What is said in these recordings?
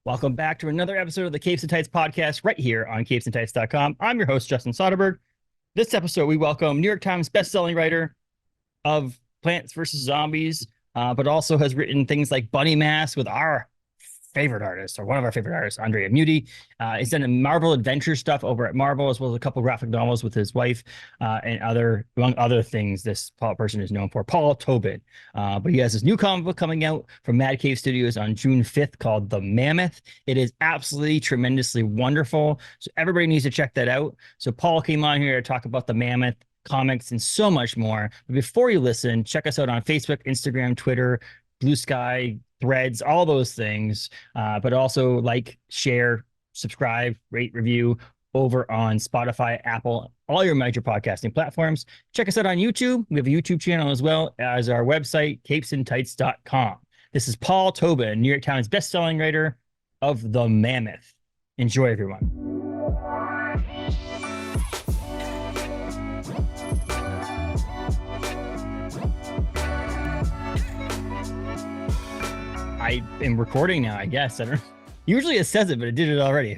Welcome back to another episode of the Capes and Tights podcast right here on capesandtights.com. I'm your host, Justin Soderberg. This episode, we welcome New York Times bestselling writer of Plants vs. Zombies, but also has written things like Bunny Mask with our favorite artist, or one of our favorite artists, Andrea Muti. He's done a Marvel adventure stuff over at Marvel, as well as a couple graphic novels with his wife, and among other things this person is known for, Paul Tobin. But he has this new comic book coming out from Mad Cave Studios on June 5th called The Mammoth. It is absolutely tremendously wonderful. So everybody needs to check that out. So Paul came on here to talk about The Mammoth, comics, and so much more. But before you listen, check us out on Facebook, Instagram, Twitter, Blue Sky, Threads, all those things. But also like, share, subscribe, rate, review over on Spotify, Apple, all your major podcasting platforms. Check us out on YouTube. We have a YouTube channel as well as our website, capesandtights.com. This is Paul Tobin, New York Times bestselling writer of The Mammoth. Enjoy, everyone. I am recording now, I guess. I don't. Usually it says it, but it did it already.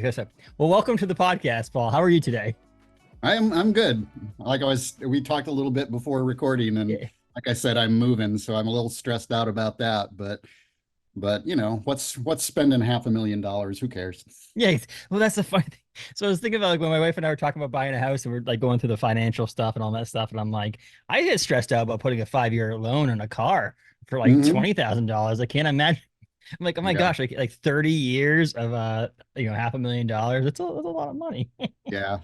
Well, welcome to the podcast, Paul. How are you today? I'm good. We talked a little bit before recording, and like I said, I'm moving, so I'm a little stressed out about that. But you know, what's spending $500,000? Who cares? Yeah. Well, that's the funny thing. So I was thinking about, like, when my wife and I were talking about buying a house, and we're like going through the financial stuff and all that stuff, and I'm like, I get stressed out about putting a 5-year loan on a car for like $20,000. I can't imagine. I'm like, oh my gosh, like 30 years of $500,000. It's a lot of money. Yeah.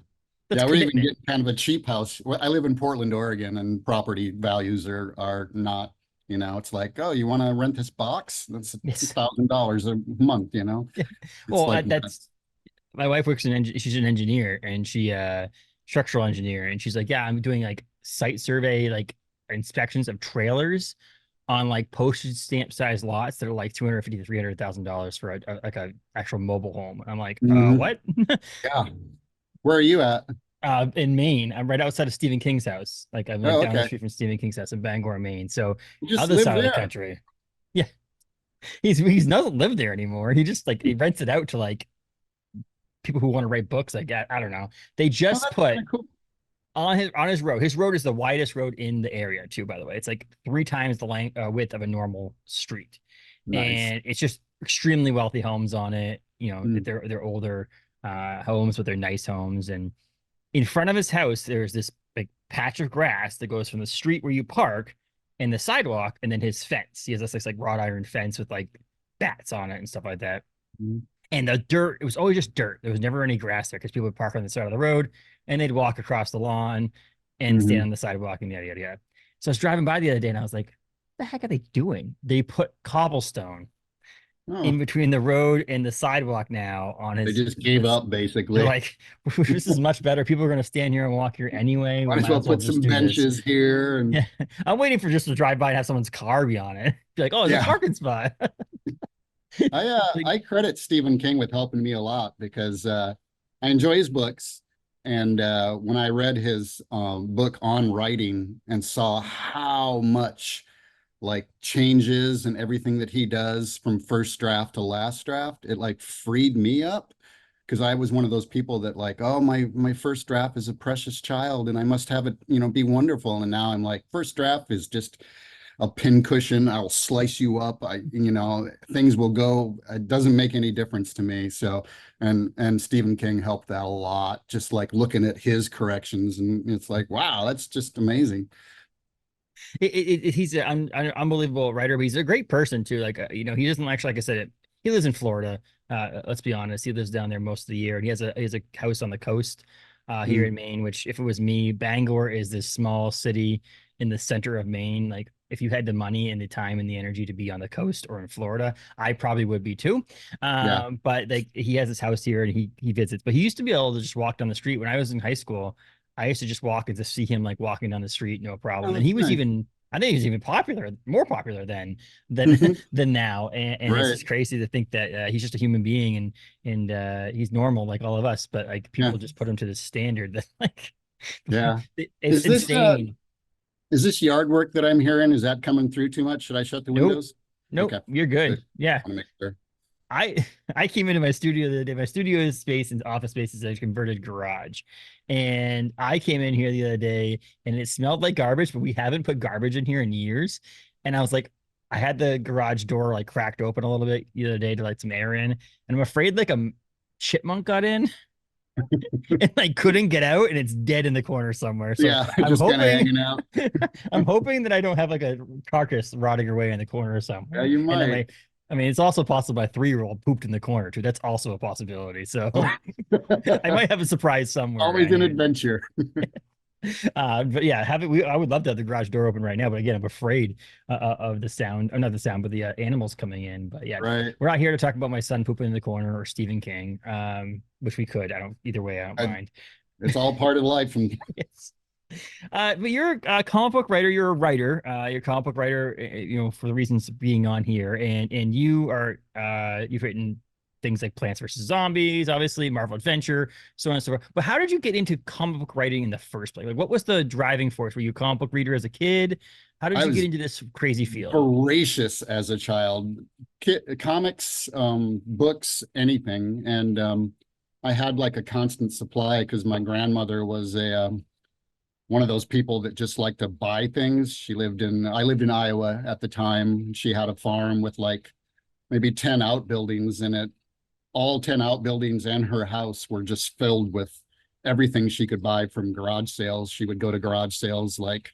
That's We're even commitment. getting kind of a cheap house. I live in Portland, Oregon, and property values are not, it's like, oh, you want to rent this box? That's Yes. $1,000 a month, Yeah. It's Well, like that's my wife works she's an engineer, and she structural engineer, and she's like, yeah, I'm doing like site survey, like inspections of trailers on like postage stamp size lots that are like $250,000 to $300,000 for a actual mobile home. I'm like, Mhm. what? Yeah. Where are you at? In Maine. I'm right outside of Stephen King's house. Like, I'm like Oh, down the okay. street from Stephen King's house in Bangor, Maine. So You just other live side of the there. country. Yeah. He's doesn't live there anymore. He just like he rents it out to like people who want to write books. Like, I don't know. They Oh, just that's put kind of cool. on his road. His road is the widest road in the area too, by the way. It's like 3 times the length width of a normal street. Nice. And it's just extremely wealthy homes on it. Mm. They're older homes, but they're nice homes. And in front of his house, there's this big patch of grass that goes from the street where you park and the sidewalk, and then his fence. He has this like wrought iron fence with like bats on it and stuff like that. Mm. And the dirt, it was always just dirt. There was never any grass there because people would park on the side of the road and they'd walk across the lawn and stand Mhm. on the sidewalk and yada yada yada. So I was driving by the other day and I was like, what the heck are they doing? They put cobblestone Oh, in between the road and the sidewalk now on they his just gave this. up They're basically. like, this is much better. People are going to stand here and walk here anyway. We Might as might well as well put just some do this. benches here and Yeah. I'm waiting for just to drive by and have someone's car be on it. Be like, oh, there's a yeah. parking spot. Like, I credit Stephen King with helping me a lot because I enjoy his books. And when I read his book on writing and saw how much like changes and everything that he does from first draft to last draft, it like freed me up because I was one of those people that like, oh, my first draft is a precious child and I must have it, be wonderful. And now I'm like, first draft is just a pin cushion. I'll slice you up. Things will go. It doesn't make any difference to me. So, and Stephen King helped that a lot. Just like looking at his corrections, and it's like, wow, that's just amazing. he's an unbelievable writer, but he's a great person too. Like, he doesn't actually, like I said, he lives in Florida. Let's be honest, he lives down there most of the year, and he has a house on the coast here Mm, in Maine. Which, if it was me, Bangor is this small city in the center of Maine. Like, if you had the money and the time and the energy to be on the coast or in Florida, I probably would be too. yeah. But like, he has his house here and he visits. But he used to be able to just walk down the street when I was in high school. I used to just walk and just see him like walking down the street, no Oh, problem. And that's he was nice. even, I think he was even more popular than Mhm. than now. And it's Right. just crazy to think that he's just a human being and he's normal like all of us, but like Yeah. people just put him to this standard that like Yeah. it's Is this insane. is this yard work that I'm hearing? Is that coming through too much? Should I shut the Nope, windows? nope, Okay. you're Good. good. Yeah. Want to make sure. I I came into my studio the other day. My studio space and office space is a converted garage. And I came in here the other day and it smelled like garbage, but we haven't put garbage in here in years. And I was like, I had the garage door like cracked open a little bit the other day to let some air in. And I'm afraid like a chipmunk got in and like couldn't get out and it's dead in the corner somewhere. So Yeah, I'm just kind of hoping hanging out. I'm hoping that I don't have like a carcass rotting away in the corner Yeah, somewhere. you And then might. I mean, it's also possible my 3-year-old pooped in the corner too. That's also a possibility. So Oh. I might have a surprise somewhere Always around an here. adventure. But yeah, I would love to have the garage door open right now, but again, I'm afraid of the sound, or not the sound, but the animals coming in. But yeah, Right. we're not here to talk about my son pooping in the corner or Stephen King, which we could. I don't either way. I don't mind. It's all part of life. And Yes. But you're a comic book writer. You're a writer. You're a comic book writer. For the reasons of being on here, and you are you've written things like Plants vs. Zombies, obviously Marvel Adventure, so on and so forth. But how did you get into comic book writing in the first place? Like, what was the driving force? Were you a comic book reader as a kid? How did I you get was into this crazy field? voracious as a child. Comics, books, anything. And I had like a constant supply because my grandmother was a one of those people that just like to buy things. I lived in Iowa at the time. She had a farm with like maybe 10 outbuildings in it. All 10 outbuildings and her house were just filled with everything she could buy from garage sales. She would go to garage sales like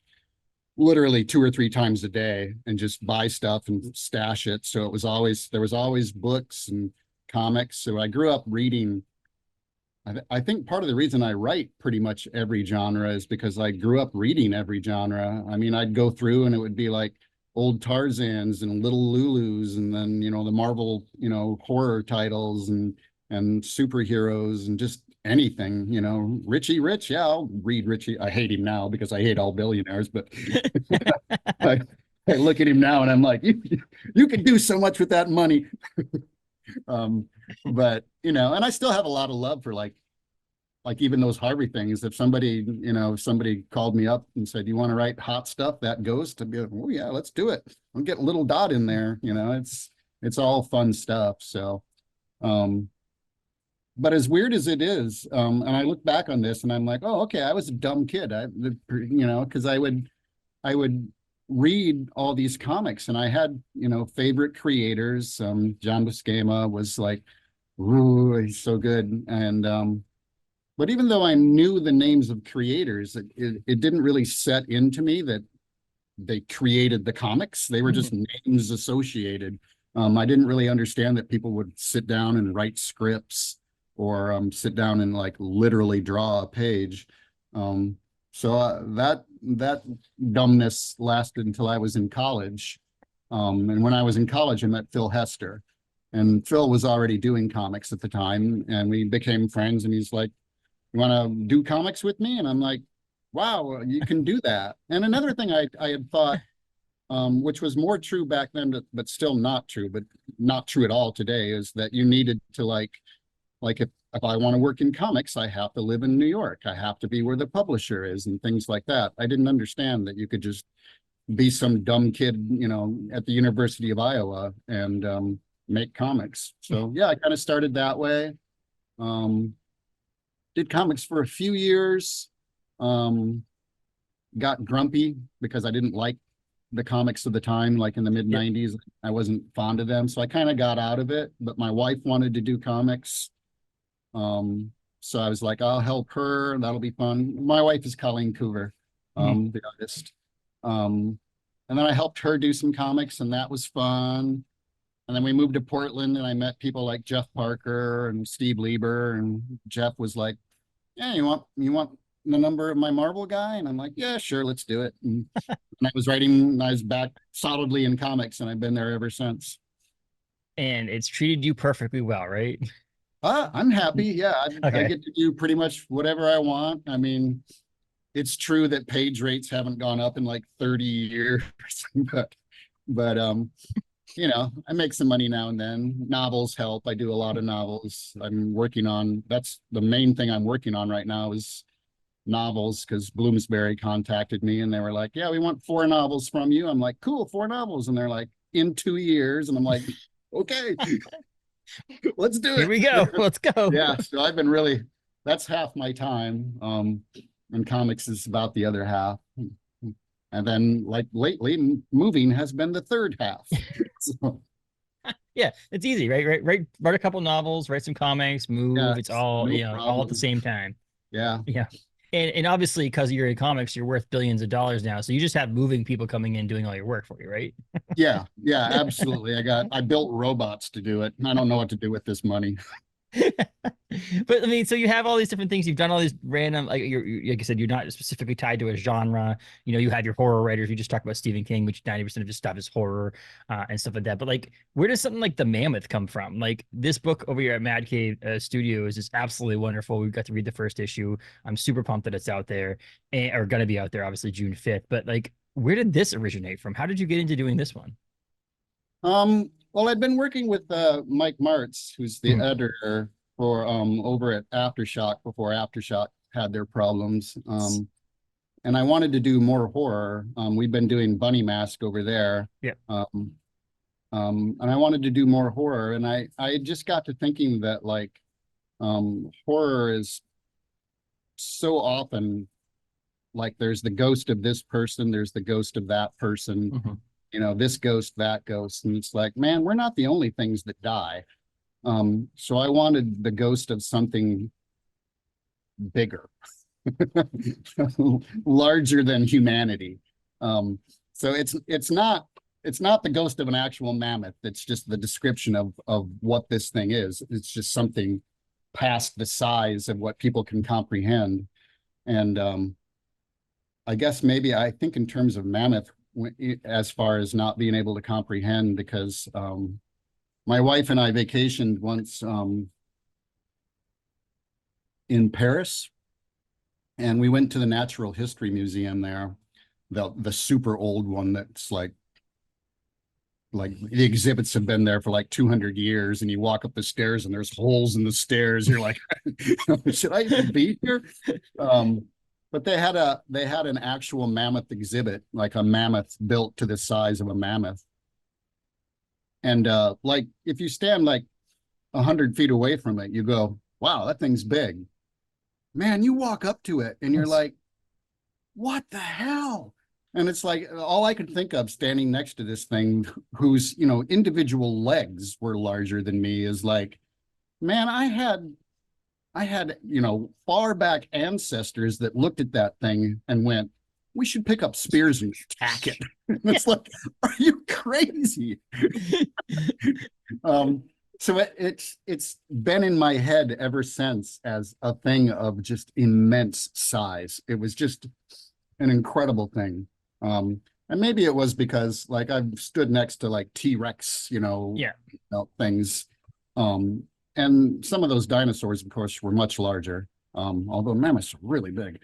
literally 2 or 3 times a day and just buy stuff and stash it. So there was always books and comics. So I grew up reading. I think part of the reason I write pretty much every genre is because I grew up reading every genre. I mean, I'd go through and it would be like old Tarzans and Little Lulus, and then the Marvel horror titles and superheroes and just anything. Richie Rich, yeah, I'll read Richie. I hate him now because I hate all billionaires, but I, I look at him now and I'm like, you can do so much with that money. But and I still have a lot of love for like even those Harvey things. If somebody called me up and said, you want to write hot stuff, that goes to be like, oh yeah, let's do it. I'll get Little Dot in there. It's all fun stuff. So but as weird as it is, and I look back on this and I'm like, oh, okay, I was a dumb kid. Because I would read all these comics and I had, favorite creators. John Buscema was like, ooh, he's so good. And but even though I knew the names of creators, it didn't really set into me that they created the comics. They were just names associated. I didn't really understand that people would sit down and write scripts or sit down and like literally draw a page. So that dumbness lasted until I was in college. And when I was in college, I met Phil Hester. And Phil was already doing comics at the time. And we became friends. And he's like, you want to do comics with me? And I'm like, wow, you can do that. And another thing I had thought, which was more true back then, but still not true, but not true at all today, is that you needed to like if I want to work in comics, I have to live in New York. I have to be where the publisher is and things like that. I didn't understand that you could just be some dumb kid, at the University of Iowa and make comics. So yeah, I kind of started that way. Did comics for a few years. Got grumpy because I didn't like the comics of the time, like in the mid 90s. I wasn't fond of them. So I kind of got out of it, but my wife wanted to do comics. So I was like, I'll help her. That'll be fun. My wife is Colleen Coover, the artist. And then I helped her do some comics and that was fun. And then we moved to Portland and I met people like Jeff Parker and Steve Lieber. And Jeff was like, yeah, you want the number of my Marvel guy? And I'm like, yeah, sure, let's do it. And I was back solidly in comics and I've been there ever since. And it's treated you perfectly well, right? I'm happy. Yeah, I get to do pretty much whatever I want. I mean, it's true that page rates haven't gone up in like 30 years, but I make some money now and then. Novels help. I do a lot of novels. That's the main thing I'm working on right now is novels, because Bloomsbury contacted me and they were like, yeah, we want 4 novels from you. I'm like, cool, 4 novels. And they're like, in 2 years. And I'm like, okay. Let's do Here it. we go. Let's go. Yeah. So I've been really, that's half my time. And comics is about the other half. And then like lately, moving has been the third half. So, Yeah, it's easy, right? Write a couple novels, write some comics, yeah, move. It's it's all, no all at the problem. same time. Yeah. Yeah. And obviously, because you're in comics, you're worth billions of dollars now. So you just have moving people coming in doing all your work for you, right? Yeah. Yeah. Absolutely. I built robots to do it. I don't know what to do with this money. But I mean, so you have all these different things. You've done all these random, like like I said, you're not specifically tied to a genre. You have your horror writers. We just talked about Stephen King, which 90% of his stuff is horror and stuff like that. But like, where does something like the Mammoth come from? Like this book over here at Mad Cave Studios is absolutely wonderful. We've got to read the first issue. I'm super pumped that it's out there or going to be out there, obviously June 5th. But like, where did this originate from? How did you get into doing this one? Well, I'd been working with Mike Martz, who's the Mhm. editor for over at Aftershock before Aftershock had their problems. And I wanted to do more horror. We've been doing Bunny Mask over there. Yeah. And I wanted to do more horror. And I just got to thinking that like horror is so often like there's the ghost of this person, there's the ghost of that person, Mhm. this ghost, that ghost. And it's like, man, we're not the only things that die. So I wanted the ghost of something bigger, larger than humanity. So it's not the ghost of an actual mammoth. It's just the description of what this thing is. It's just something past the size of what people can comprehend. And I guess maybe I think in terms of mammoth, as far as not being able to comprehend, because my wife and I vacationed once in Paris, and we went to the Natural History Museum there, the super old one that's like the exhibits have been there for like 200 years, and you walk up the stairs and there's holes in the stairs. You're like, should I even be here? But they had an actual mammoth exhibit, like a mammoth built to the size of a mammoth. And like if you stand like 100 feet away from it, you go, wow, that thing's big. Man, you walk up to it and you're like, what the hell? And it's like all I could think of standing next to this thing, whose individual legs were larger than me, is like, man, I had far back ancestors that looked at that thing and went, we should pick up spears and attack it. And it's like, are you crazy? So it's been in my head ever since as a thing of just immense size. It was just an incredible thing. And maybe it was because like I've stood next to like T-Rex, Yeah. things. And some of those dinosaurs, of course, were much larger. Although mammoths are really big.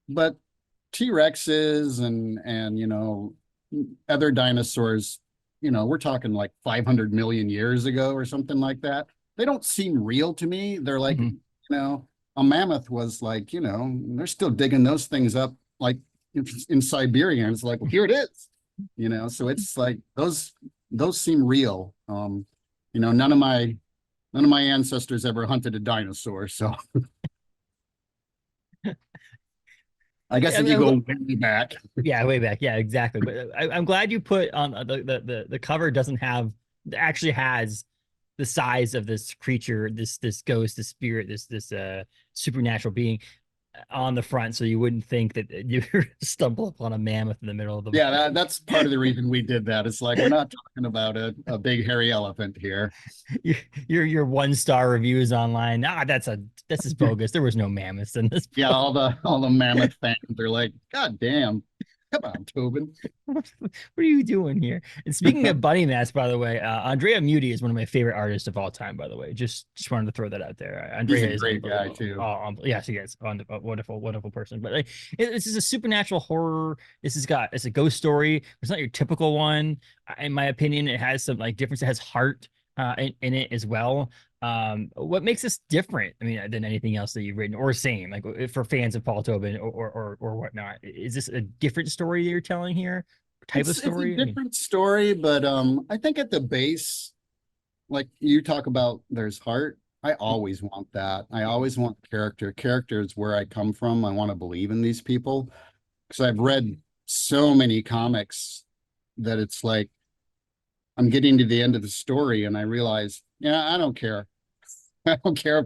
But T-Rexes and other dinosaurs, we're talking like 500 million years ago or something like that. They don't seem real to me. They're like, a mammoth was like, they're still digging those things up like in Siberia. And it's like, well, here it is, so it's like those seem real. None of my ancestors ever hunted a dinosaur. So I guess I if you mean, go way back. yeah, way back. Yeah, exactly. But I'm glad you put on the cover doesn't have actually has the size of this creature, this ghost, this spirit, this supernatural being on the front, so you wouldn't think that you stumble upon a mammoth in the middle of the Yeah, that's part of the reason we did that. It's like we're not talking about a big hairy elephant here. your 1-star reviews online. This is bogus. There was no mammoths in this Yeah, book. all the mammoth fans are like, God damn, come on, Tobin. What are you doing here? And speaking of bunny masks, by the way, Andrea Muti is one of my favorite artists of all time. By the way, just wanted to throw that out there. He's Andrea a is great guy too. yeah, she is a wonderful, wonderful person. But like, this is a supernatural horror. It's a ghost story. It's not your typical one, in my opinion. It has some like difference. It has heart in it as well. What makes this different, I mean, than anything else that you've written, or same, like for fans of Paul Tobin or whatnot? Is this a different story that you're telling here? Type of It's a story? I mean, different story, but I think at the base, like you talk about there's heart. I always want that. I always want character. Character is where I come from. I want to believe in these people because I've read so many comics that it's like I'm getting to the end of the story and I realize, yeah, I don't care. I don't care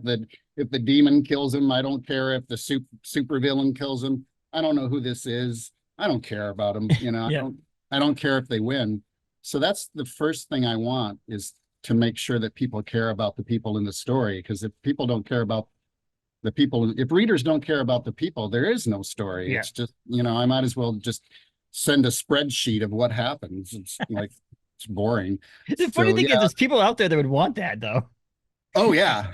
if the demon kills him. I don't care if the super villain kills him. I don't know who this is. I don't care about him. Yeah. I don't care if they win. So that's the first thing I want is to make sure that people care about the people in the story. Because if people don't care about the people, if readers don't care about the people, there is no story. Yeah. It's just, I might as well just send a spreadsheet of what happens. It's like, it's boring. The funny thing is, there's people out there that would want that though. Oh yeah.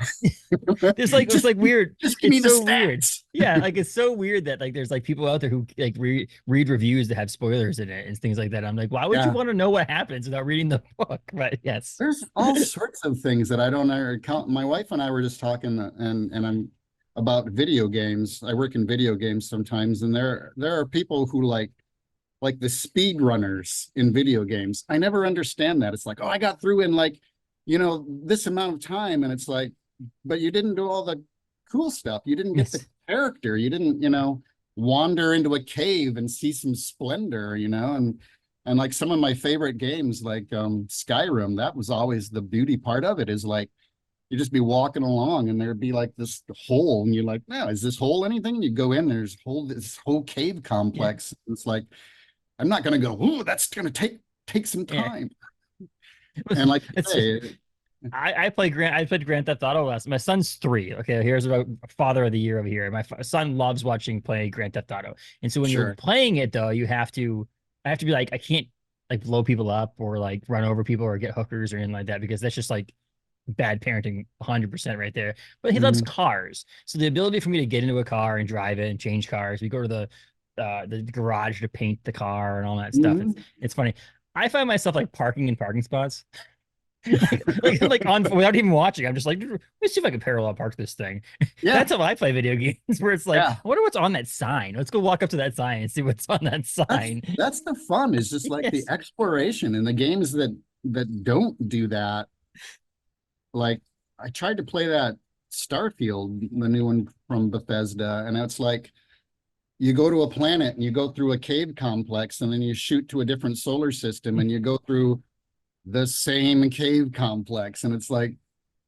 It's like weird. Just give me It's the so weird. stats. Yeah, like it's so weird that like there's like people out there who like read reviews that have spoilers in it and things like that. I'm like, why would you want to know what happens without reading the book? But yes, There's all sorts of things that I don't know. My wife and I were just talking, and I'm about video games. I work in video games sometimes, and there are people who like the speed runners in video games. I never understand that. It's like, oh, I got through in like, this amount of time, and it's like, but you didn't do all the cool stuff. You didn't get the character. You didn't, wander into a cave and see some splendor, and like some of my favorite games, like Skyrim, that was always the beauty part of it, is like you just be walking along and there'd be like this hole, and you're like, no, is this hole anything? And you go in, there's this whole cave complex. Yeah. It's like, I'm not gonna go, oh, that's gonna take some time. Yeah. And like I played Grand Theft Auto last. My son's 3. Okay, here's a father of the year over here. My son loves watching play Grand Theft Auto, and so when you're playing it though, I have to be like, I can't like blow people up or like run over people or get hookers or anything like that, because that's just like bad parenting 100% right there. But he loves cars, so the ability for me to get into a car and drive it and change cars, we go to the garage to paint the car and all that stuff. It's funny. I find myself like parking in parking spots. like on without even watching. I'm just like, let me see if I can parallel park this thing. Yeah. That's how I play video games, where it's like, I wonder what's on that sign. Let's go walk up to that sign and see what's on that sign. That's the fun, is just like the exploration. And the games that don't do that, like I tried to play that Starfield, the new one from Bethesda, and it's like you go to a planet and you go through a cave complex, and then you shoot to a different solar system and you go through the same cave complex, and it's like,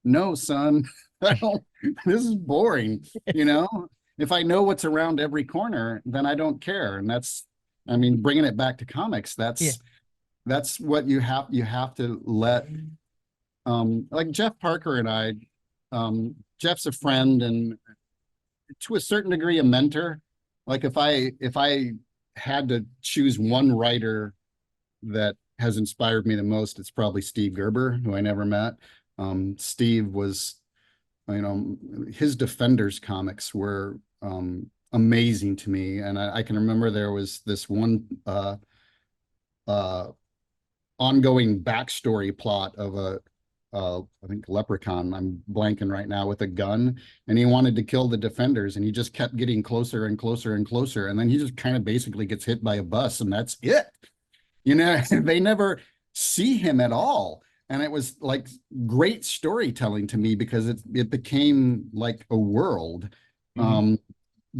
no, son, this is boring. If I know what's around every corner, then I don't care. And bringing it back to comics, that's what you have to let, like Jeff Parker and I, Jeff's a friend and to a certain degree a mentor. Like if I had to choose one writer that has inspired me the most, it's probably Steve Gerber, who I never met. Steve was, his Defenders comics were amazing to me. And I can remember there was this one ongoing backstory plot of I think leprechaun, I'm blanking right now, with a gun, and he wanted to kill the Defenders, and he just kept getting closer and closer and closer. And then he just kind of basically gets hit by a bus, and that's it. They never see him at all. And it was like great storytelling to me, because it became like a world.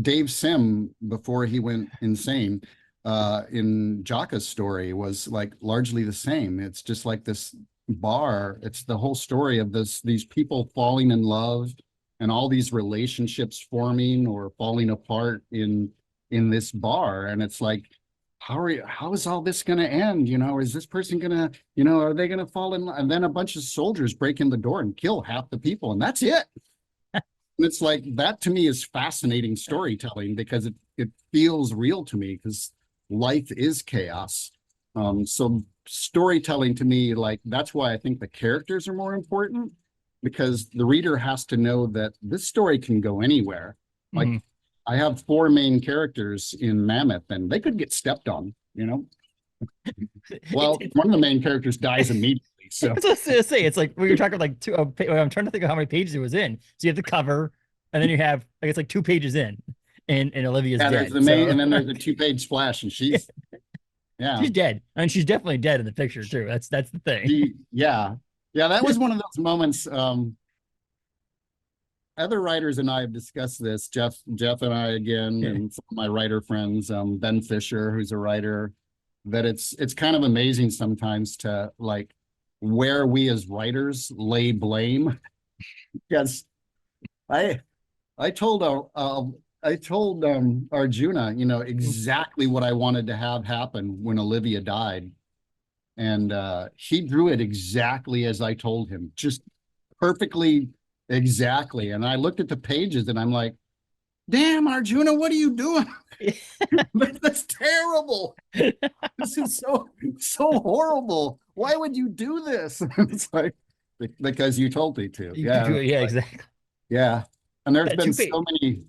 Dave Sim, before he went insane, in Jaka's story was like largely the same. It's just like this bar. It's the whole story of these people falling in love and all these relationships forming or falling apart in this bar. And it's like, how is all this going to end? Is this person going to, are they going to fall in love? And then a bunch of soldiers break in the door and kill half the people, and that's it. And it's like, that to me is fascinating storytelling, because it feels real to me, because life is chaos. So storytelling to me, like, that's why I think the characters are more important, because the reader has to know that this story can go anywhere. Like, I have 4 main characters in Mammoth, and they could get stepped on, Well, one of the main characters dies immediately. So I was gonna say, it's like when you're talking like I'm trying to think of how many pages it was in. So you have the cover, and then you have, I guess, like 2 pages in, and Olivia's dead. There's the main, and then there's a 2-page splash, and she's she's dead, and she's definitely dead in the picture too. That's the thing. Yeah, Yeah, that was one of those moments. Other writers and I have discussed this, Jeff and I again, and some of my writer friends, Ben Fisher, who's a writer, that it's kind of amazing sometimes to like where we as writers lay blame. Because I I told Arjuna, exactly what I wanted to have happen when Olivia died. And he drew it exactly as I told him, just perfectly exactly. And I looked at the pages and I'm like, damn, Arjuna, what are you doing? That's terrible. This is so horrible. Why would you do this? It's like, because you told me to. Yeah. Yeah, exactly. Yeah. And there's That been two page. so many.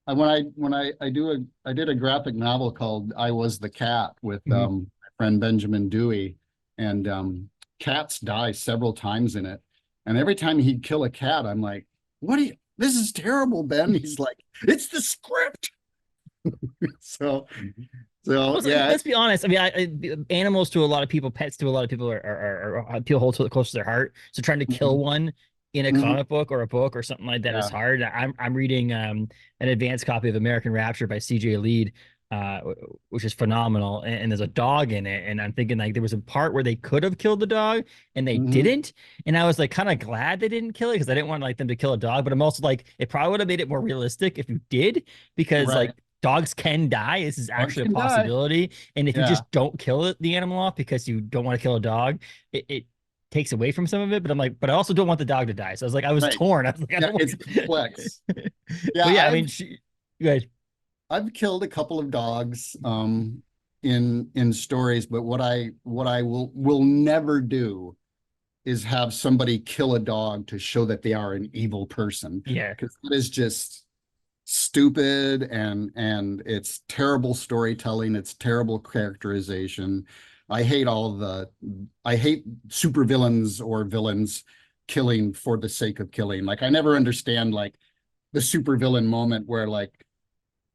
I did a graphic novel called I Was the Cat with Mhm. my friend Benjamin Dewey, and cats die several times in it. And every time he'd kill a cat, I'm like, what do you, this is terrible, Ben. He's like, it's the script. So Well, yeah. let's be honest. I mean, animals to a lot of people, pets to a lot of people are feel hold to close to their heart. So trying to kill Mhm, one in a mhm, comic book or a book or something like that is yeah. hard. I'm reading an advanced copy of American Rapture by C.J. Lead, which is phenomenal. And there's a dog in it, and I'm thinking like there was a part where they could have killed the dog and they Mhm, didn't, and I was like kind of glad they didn't kill it because I didn't want like them to kill a dog. But I'm also like it probably would have made it more realistic if you did because right. like dogs can die. This is Dogs actually a can die. possibility. And if you Yeah. just don't kill the animal off because you don't want to kill a dog, it takes away from some of it. But I'm like, but I also don't want the dog to die. So I was like, I was Right. torn. I was like, I Yeah, don't it's want. complex. Yeah, But yeah, I mean, she, you guys, I've killed a couple of dogs in stories, but what I will never do is have somebody kill a dog to show that they are an evil person, yeah, because that is just stupid, and it's terrible storytelling, it's terrible characterization. I hate supervillains or villains killing for the sake of killing. Like I never understand like the supervillain moment where like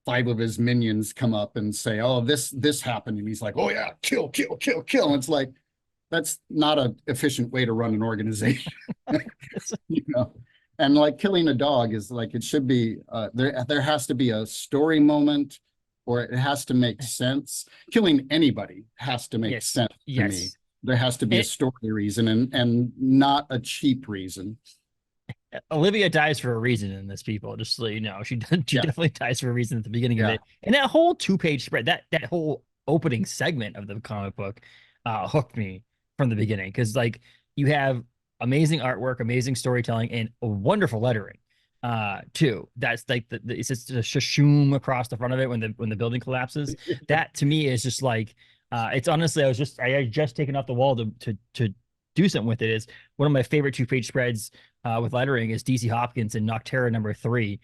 five of his minions come up and say, "Oh, this happened," and he's like, "Oh yeah, kill, kill, kill, kill." And it's like that's not an efficient way to run an organization, you know. And like killing a dog is like it should be. There has to be a story moment, or it has to make sense. Killing anybody has to make yes, sense to me. yes. There has to be a And story reason, and not a cheap reason. Olivia dies for a reason in this, people. Just so you know, she Yeah, definitely dies for a reason at the beginning of yeah. it. And that whole two-page spread, that whole opening segment of the comic book, hooked me from the beginning because like you have amazing artwork, amazing storytelling, and wonderful lettering. Too. That's like it's just a shashoom across the front of it when the building collapses. That to me is just like it's honestly I had just taken off the wall to do something with it. Is one of my favorite two-page spreads with lettering is DC Hopkins in Nocterra #3.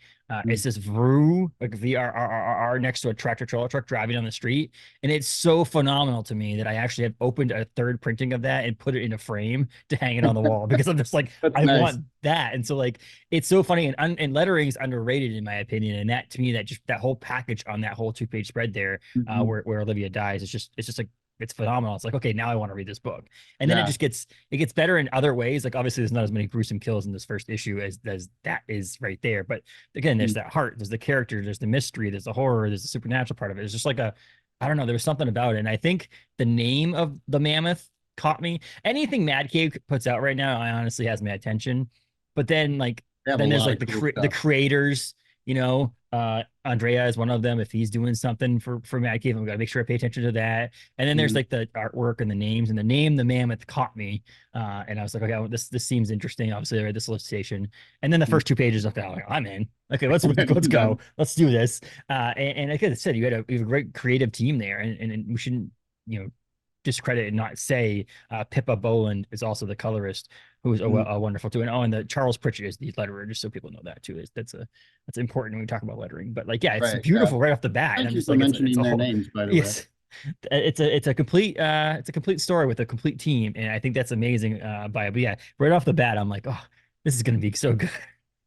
It says Vru, like VRRR, next to a tractor trailer truck driving down the street. And it's so phenomenal to me that I actually have opened a third printing of that and put it in a frame to hang it on the wall because I'm just like, That's I nice. want that. And so, like, it's so funny. And lettering is underrated, in my opinion. And that to me, that whole package on that whole two-page spread there, Mhm. where Olivia dies, it's just like, it's phenomenal. It's like, okay, now I want to read this book. And then Yeah. it gets better in other ways. Like obviously there's not as many gruesome kills in this first issue as that is right there. But again, there's that heart, there's the character, there's the mystery, there's the horror, there's the supernatural part of it. It's just like I don't know, there was something about it. And I think the name of the Mammoth caught me. Anything Mad Cave puts out right now, I honestly has my attention. But then like They have a then there's lot like of cool the stuff. creators, Andrea is one of them. If he's doing something for Mad Cave, I'm gonna make sure I pay attention to that. And then there's Mhm. like the artwork and the names, and the name the Mammoth caught me. And I was like, okay, well, this seems interesting. Obviously, I read the solicitation, and then the first two pages of that, like, I'm in. Okay, let's go, let's do this. And like I said, you have a great creative team there, and we shouldn't discredit and not say Pippa Boland is also the colorist, who is a wonderful too. And the Charles Pritchett is the letterer, just so people know that too. That's important when we talk about lettering. But like, yeah, it's Right. Yeah. beautiful right off the bat, and Thank I'm you just for like, it's mentioning a their whole names, by the way. yes, it's a complete story with a complete team, and I think that's amazing. But yeah, right off the bat, I'm like, oh, this is gonna be so good.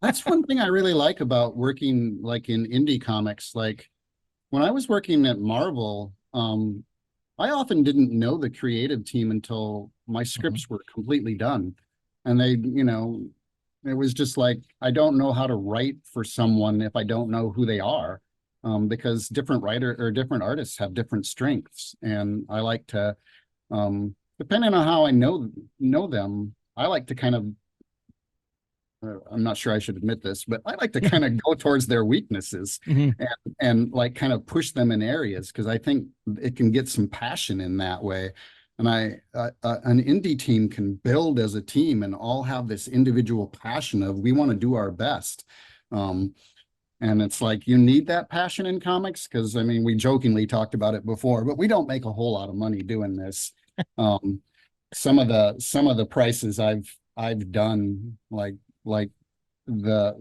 That's one thing I really like about working like in indie comics. Like when I was working at Marvel, I often didn't know the creative team until my Mhm. scripts were completely done. And they, it was just like, I don't know how to write for someone if I don't know who they are, because different different artists have different strengths. And I like to, depending on how I know them, I like to kind of, I'm not sure I should admit this, but I like to kind of go towards their weaknesses Mhm. and like kind of push them in areas, because I think it can get some passion in that way. And an indie team can build as a team and all have this individual passion of, we want to do our best. And it's like, you need that passion in comics, because I mean, we jokingly talked about it before, but we don't make a whole lot of money doing this. Some of the prices I've done, like the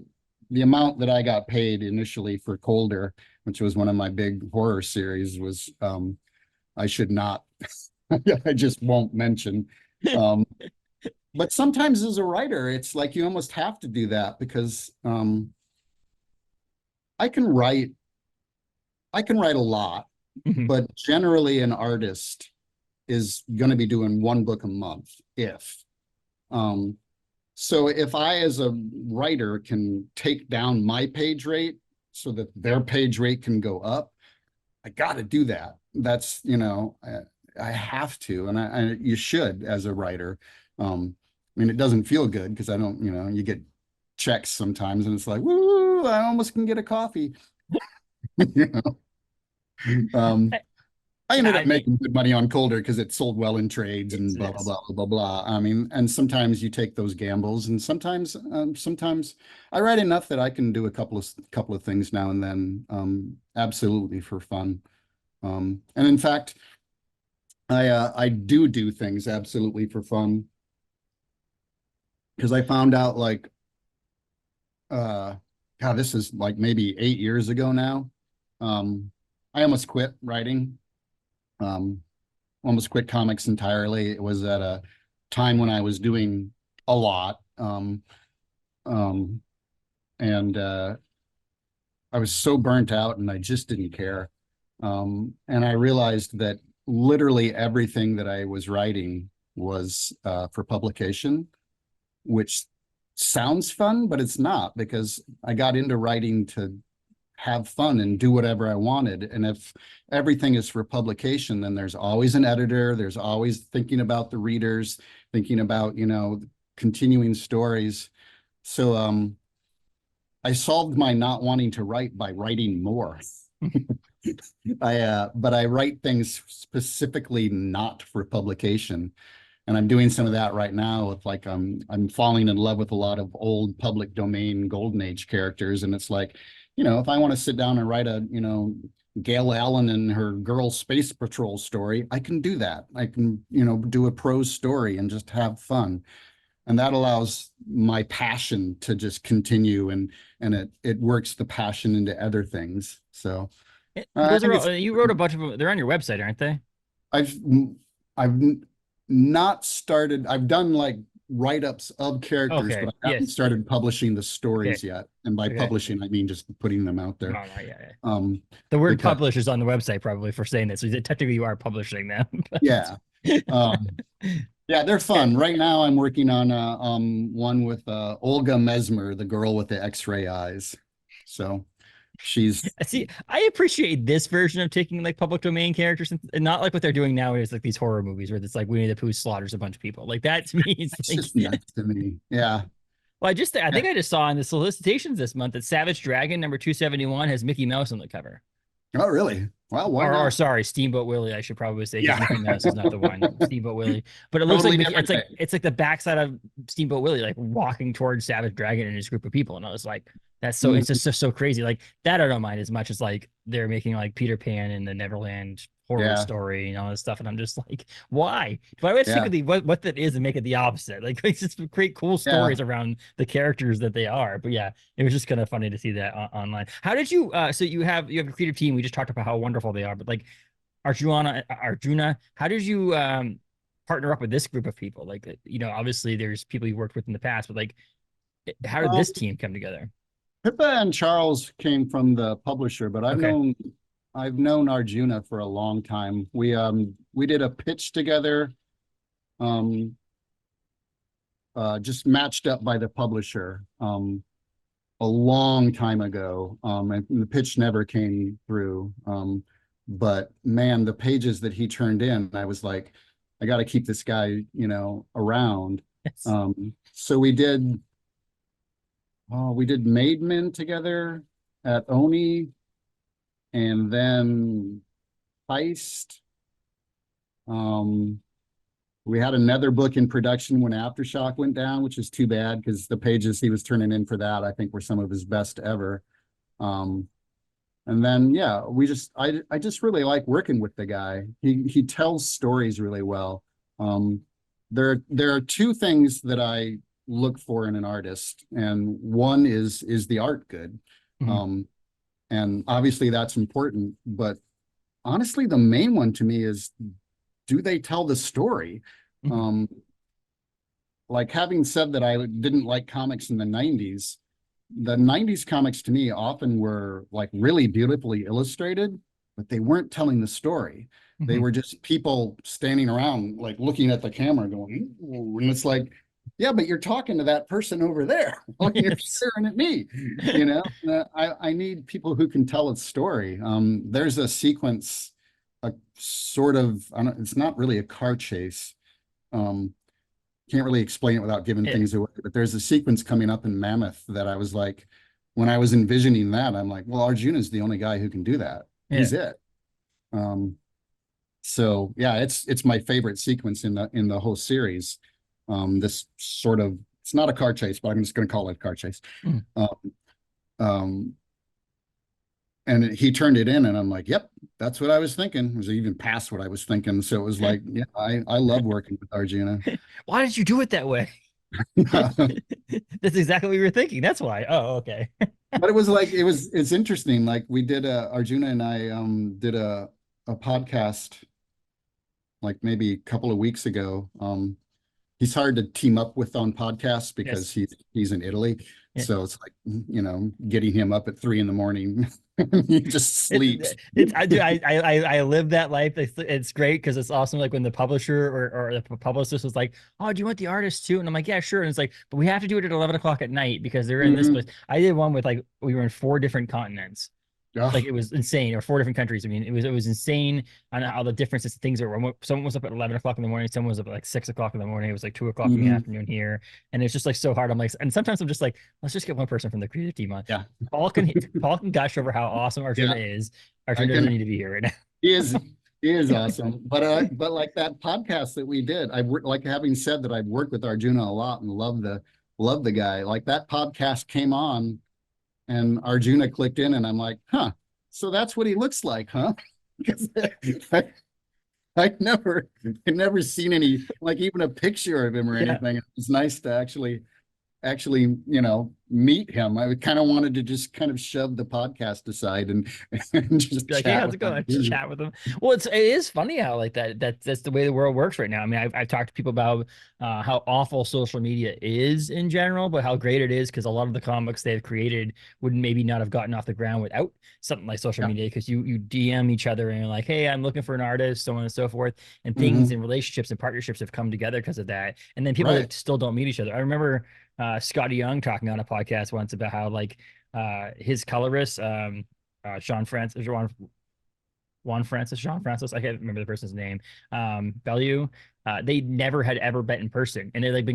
amount that I got paid initially for Colder, which was one of my big horror series, was I should not, I just won't mention. But sometimes as a writer, it's like you almost have to do that, because I can write a lot, Mhm. but generally an artist is going to be doing one book a month, if. So if I, as a writer, can take down my page rate so that their page rate can go up, I got to do that. That's, I have to, and you should as a writer. I mean, it doesn't feel good, because I don't, you get checks sometimes, and it's like, woo, I almost can get a coffee. You know? Um, I, I ended up I, making good money on Colder because it sold well in trades and it's blah blah this. blah blah blah. I mean, and sometimes you take those gambles, and sometimes I write enough that I can do a couple of things now and then, absolutely for fun. And in fact, I do things absolutely for fun, because I found out, like, uh God, this is like maybe 8 years ago now. I almost quit writing. Um, Almost quit comics entirely. It was at a time when I was doing a lot. Um, and I was so burnt out, and I just didn't care. And I realized that literally everything that I was writing was for publication, which sounds fun, but it's not, because I got into writing to have fun and do whatever I wanted. And if everything is for publication, then there's always an editor, there's always thinking about the readers, thinking about, continuing stories. So I solved my not wanting to write by writing more. But I write things specifically not for publication. And I'm doing some of that right now with, like, I'm falling in love with a lot of old public domain golden age characters. And it's like, if I want to sit down and write a, Gail Allen and her girl space patrol story, I can do that. I can, do a prose story and just have fun. And that allows my passion to just continue, and it works the passion into other things. So I Those are think it's all, you wrote a bunch of them. They're on your website, aren't they? I've I've not started. I've done like write-ups of characters, but Okay. I haven't Yes. started publishing the Okay. stories yet. And by Okay. publishing, I mean just putting them out there. No, no, yeah, yeah. Um, The word because publish is on the website probably for saying this. So technically you are publishing them. yeah, um, yeah, they're Yeah. fun. Right now, I'm working on one with Olga Mesmer, the girl with the X-ray eyes. So she's See, I appreciate this version of taking like public domain characters and not like what they're doing nowadays, like these horror movies where it's like Winnie the Pooh slaughters a bunch of people. Like that to me is it's like, just nuts to me. Yeah. well, I Yeah. think I just saw in the solicitations this month that Savage Dragon number 271 has Mickey Mouse on the cover. Oh, really? Well, why Or not? sorry, Steamboat Willie, I should probably say, because Yeah. Mickey Mouse is not the one. Steamboat Willie, but it looks like Totally Mickey. different day. It's like the backside of Steamboat Willie, like walking towards Savage Dragon and his group of people, and I was like, that's so. It's Mhm. just so crazy. Like that, I don't mind as much as like they're making like Peter Pan and the Neverland horror Yeah. story and all this stuff, and I'm just like, why? Why would I stick Yeah. with what that is and make it the opposite? Like, let's just create cool Yeah. stories around the characters that they are. But yeah, it was just kind of funny to see that online. How did you? So you have a creative team. We just talked about how wonderful they are, but like Arjuna, how did you partner up with this group of people? Like, obviously there's people you worked with in the past, but like, how did Um, this team come together? Pippa and Charles came from the publisher, but Okay. I've known Arjuna for a long time. We did a pitch together. Um just matched up by the publisher a long time ago, and the pitch never came through. But man, the pages that he turned in, I was like, I got to keep this guy, around. Yes. So we did Made Men together at Oni, and then Heist. We had another book in production when Aftershock went down, which is too bad because the pages he was turning in for that, I think, were some of his best ever. And then, yeah, I just really like working with the guy. He tells stories really well. There are two things that I look for in an artist, and one is the art good. Mm-hmm. And obviously that's important, but honestly, the main one to me is, do they tell the story? Mm-hmm. Like, having said that I didn't like comics in the 90s comics to me often were like really beautifully illustrated, but they weren't telling the story. They Mm-hmm. were just people standing around, like looking at the camera going, ooh, and it's like, yeah, but you're talking to that person over there. You're Yes. staring at me. I need people who can tell a story. There's a sequence, a sort of, it's not really a car chase. Can't really explain it without giving Yeah. things away, but there's a sequence coming up in Mammoth that I was like, when I was envisioning that, I'm like, well, Arjuna is the only guy who can do that. Yeah. He's it. So yeah, it's my favorite sequence in the whole series. This sort of, it's not a car chase, but I'm just going to call it a car chase. Mm. And he turned it in, and I'm like, yep, that's what I was thinking. It was even past what I was thinking. So it was like, yeah, I love working with Arjuna. Why did you do it that way? That's exactly what you were thinking. That's why. Oh, okay. But it was like, it's interesting. Like, we did Arjuna and I did a podcast like maybe a couple of weeks ago. He's hard to team up with on podcasts because Yes. he's in Italy. Yeah. So it's like, getting him up at 3 a.m. He just sleeps. I live that life. It's great because it's awesome. Like when the publisher or the publicist was like, "Oh, do you want the artist too?" And I'm like, "Yeah, sure." And it's like, but we have to do it at 11 o'clock at night because they're in this place. I did one with like we were in 4 different continents. Like it was insane, or 4 different countries. I mean, it was insane on how the differences things are. Someone was up at 11 o'clock in the morning, someone was up at like 6 o'clock in the morning. It was like 2 o'clock in the afternoon here, and it's just like so hard. I'm like, and sometimes I'm just like, let's just get one person from the creative team on. Yeah. Paul can gush over how awesome Arjuna is. Arjuna doesn't need to be here right now. He is awesome. But like that podcast that we did, like, having said that, I've worked with Arjuna a lot and love the guy. Like, that podcast came on, and Arjuna clicked in, and I'm like, huh. So that's what he looks like, huh? Because I'd never seen any, like, even a picture of him or anything. It's nice to actually meet him. I kind of wanted to just kind of shove the podcast aside and just be like, hey, how's it going? Just chat with them. Well, it is funny how like that's the way the world works right now. I mean, I've talked to people about how awful social media is in general, but how great it is because a lot of the comics they've created would maybe not have gotten off the ground without something like social media, because you DM each other and you're like, hey, I'm looking for an artist, so on and so forth, and things and relationships and partnerships have come together because of that. And then people that still don't meet each other. I remember Scotty Young talking on a podcast once about how like his colorist Sean Francis I can't remember the person's name, Bellew, they never had ever met in person, and they like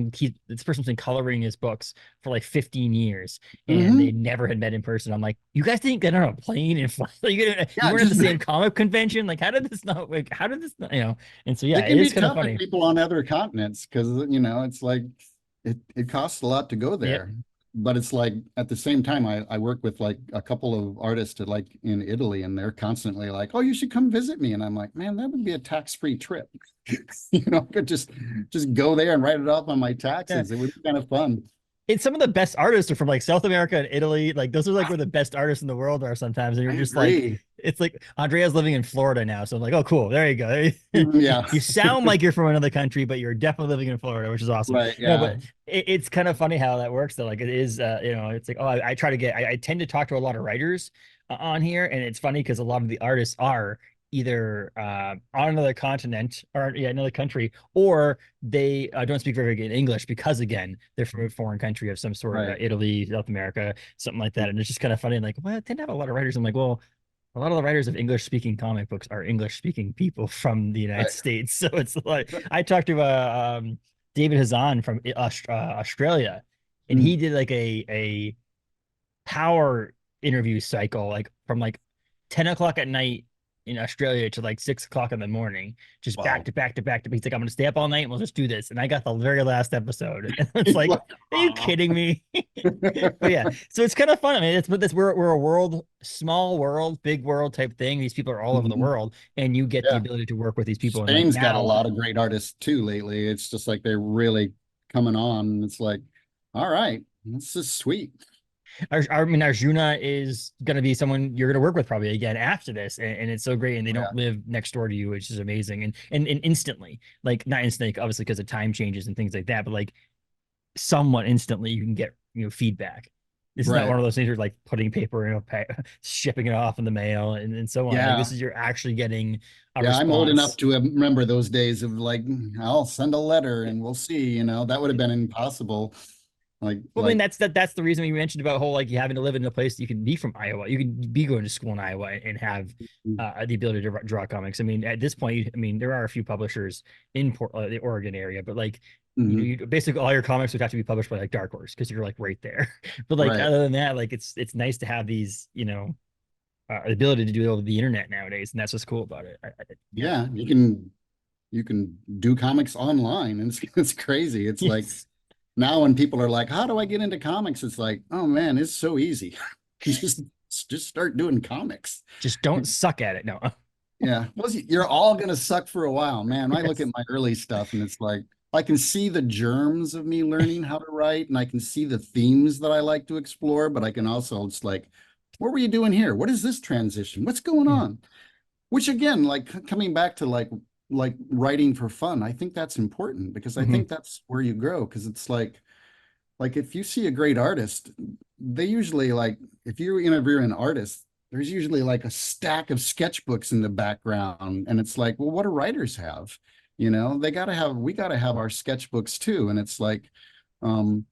this person's been coloring his books for like 15 years, and they never had met in person. I'm like, you guys didn't get on a plane and fly, like, you weren't at the same comic convention, like how did this not, and so it can it's be kind of tough funny. with people on other continents because it's like it costs a lot to go there. But it's like, at the same time, I work with like a couple of artists like in Italy, and they're constantly like, oh, you should come visit me. And I'm like, man, that would be a tax-free trip. I could just go there and write it off on my taxes. It would be kind of fun. It's some of the best artists are from like South America and Italy. Like those are like where the best artists in the world are sometimes. And you're just like, it's like Andrea's living in Florida now. So I'm like, oh, cool. There you go. Yeah. You sound like you're from another country, but you're definitely living in Florida, which is awesome. Right. Yeah. No, but it's kind of funny how that works though. Like it is, it's like, oh, I tend to talk to a lot of writers on here. And it's funny because a lot of the artists are either on another continent or another country, or they don't speak very good English because again they're from a foreign country of some sort, Right. Italy, South America, something like that. And it's just kind of funny. Like, well, they tend to have a lot of writers. I'm like, well, a lot of the writers of English speaking comic books are English speaking people from the United Right. States. So it's like I talked to David Hazan from Australia, and he Mm. did like a power interview cycle, like from like 10 o'clock at night in Australia to like 6 o'clock in the morning, just back Wow. to back to back to. He's like, I'm gonna stay up all night and we'll just do this. And I got the very last episode, and it's He's like, like, are you "Aw." kidding me? But yeah, so it's kind of fun. I mean, it's but this we're a world, small world, big world type thing. These people are all over the Mhm. world, and you get the Yeah. ability to work with these people. And like Spain's got a now, lot of great artists too lately. It's just like they're really coming on. It's like, all right, this is sweet. I mean, Arjuna is going to be someone you're going to work with probably again after this, and it's so great. And they Oh, don't yeah. live next door to you, which is amazing. And instantly, like not instantly, obviously because of time changes and things like that, but like somewhat instantly, you can get feedback. This is not Right. one of those things where like putting paper in shipping it off in the mail and so on. Like Yeah. this is you're actually getting a Yeah, I'm old enough response. to remember those days of like, I'll send a letter and we'll see, that would have been impossible. Like, Well, I mean, like, that's the reason we mentioned about whole like you having to live in a place you can be from Iowa. You can be going to school in Iowa and have the ability to draw comics. I mean, at this point, I mean, there are a few publishers in the Oregon area, but like mhm, you basically all your comics would have to be published by like Dark Horse because you're like right there. But like right. other than that, like it's nice to have these, the ability to do it over the internet nowadays, and that's what's cool about it. Yeah, you can do comics online, and it's crazy. It's like Yes, now when people are like, "How do I get into comics?" It's like, "Oh man, it's so easy. just just start doing comics." just don't suck at it. No. Yeah, well, you're all gonna suck for a while, man. I look at Yes. my early stuff, and it's like I can see the germs of me learning how to write, and I can see the themes that I like to explore. But I can also, it's like, what were you doing here? What is this transition? What's going on? Which again, like coming back to like writing for fun, I think that's important because I Mhm. think that's where you grow. Because it's like if you see a great artist, they usually like if you interview an artist, there's usually like a stack of sketchbooks in the background, and it's like, well, what do writers have? We got to have our sketchbooks too, and it's like, um,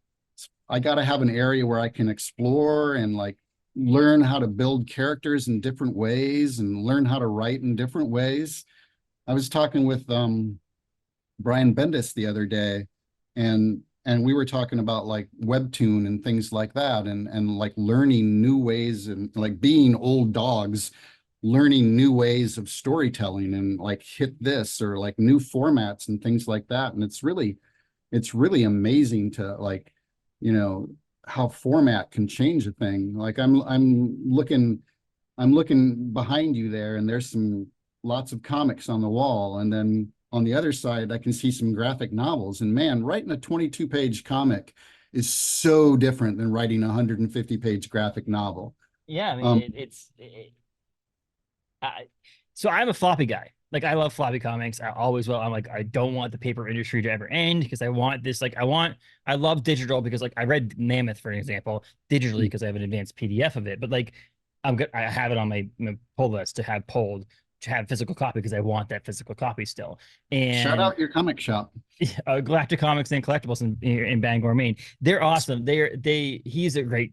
I got to have an area where I can explore and like learn how to build characters in different ways and learn how to write in different ways. I was talking with Brian Bendis the other day, and we were talking about like webtoon and things like that, and like learning new ways and like being old dogs, learning new ways of storytelling and like hit this or like new formats and things like that. And it's really amazing to like, you know, how format can change a thing. Like I'm looking behind you there, and there's some lots of comics on the wall. And then on the other side, I can see some graphic novels. And man, writing a 22-page comic is so different than writing a 150-page graphic novel. Yeah, I mean, Um, I, so I'm a floppy guy. Like I love floppy comics. I always will. I'm like, I don't want the paper industry to ever end because I want this. Like, I love digital because like I read Mammoth for an example digitally because I have an advanced PDF of it. But like, I'm good. I have it on my pull list to have pulled to have physical copy because I want that physical copy still. Shout And out your comic shop. Galactic Comics and Collectibles in Bangor, Maine. They're awesome. He's a great.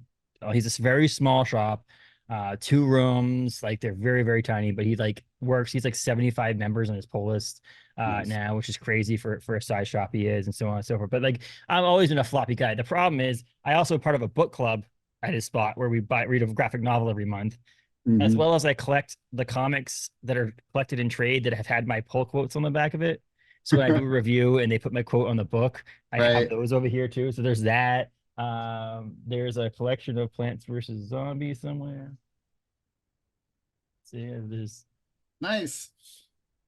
He's a very small shop, 2 rooms. Like they're very very tiny, but he like works. He's like 75 members on his pull list Nice. now, which is crazy for a size shop he is, and so on and so forth. But like I've always been a floppy guy. The problem is I also part of a book club at his spot where we read a graphic novel every month, as Hmm. well as I collect the comics that are collected in trade that have had my pull quotes on the back of it. So when I do a review and they put my quote on the book, I have Right. those over here too. So there's that. There's a collection of Plants versus Zombies somewhere. So yeah, there's. Nice.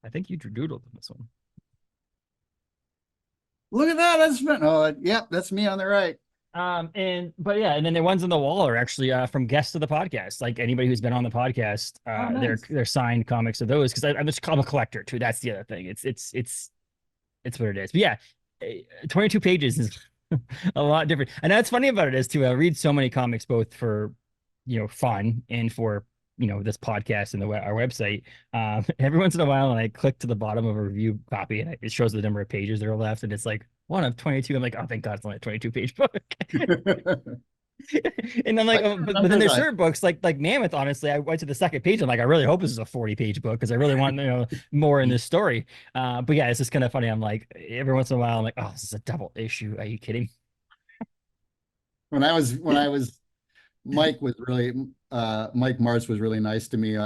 I think you doodled on this one. Look at that. Yep, that's me on the right. But yeah, and then the ones on the wall are actually from guests of the podcast. Like anybody who's been on the podcast, Oh, nice. they're signed comics of those because I'm a collector too. That's the other thing. It's what it is. But yeah, 22 pages is a lot different. And that's funny about it is too. I read so many comics both for fun and for this podcast and our website, every once in a while, and I click to the bottom of a review copy, and it shows the number of pages that are left, and it's like 1 of 22. I'm like, oh, thank God, it's only a 22-page book. And I'm like, oh, but then there's certain books like Mammoth. Honestly, I went to the second page. I'm like, I really hope this is a 40-page book because I really want more in this story. But yeah, it's just kind of funny. I'm like, every once in a while, I'm like, oh, this is a double issue. Are you kidding? When I was Mike Martz was really nice to me,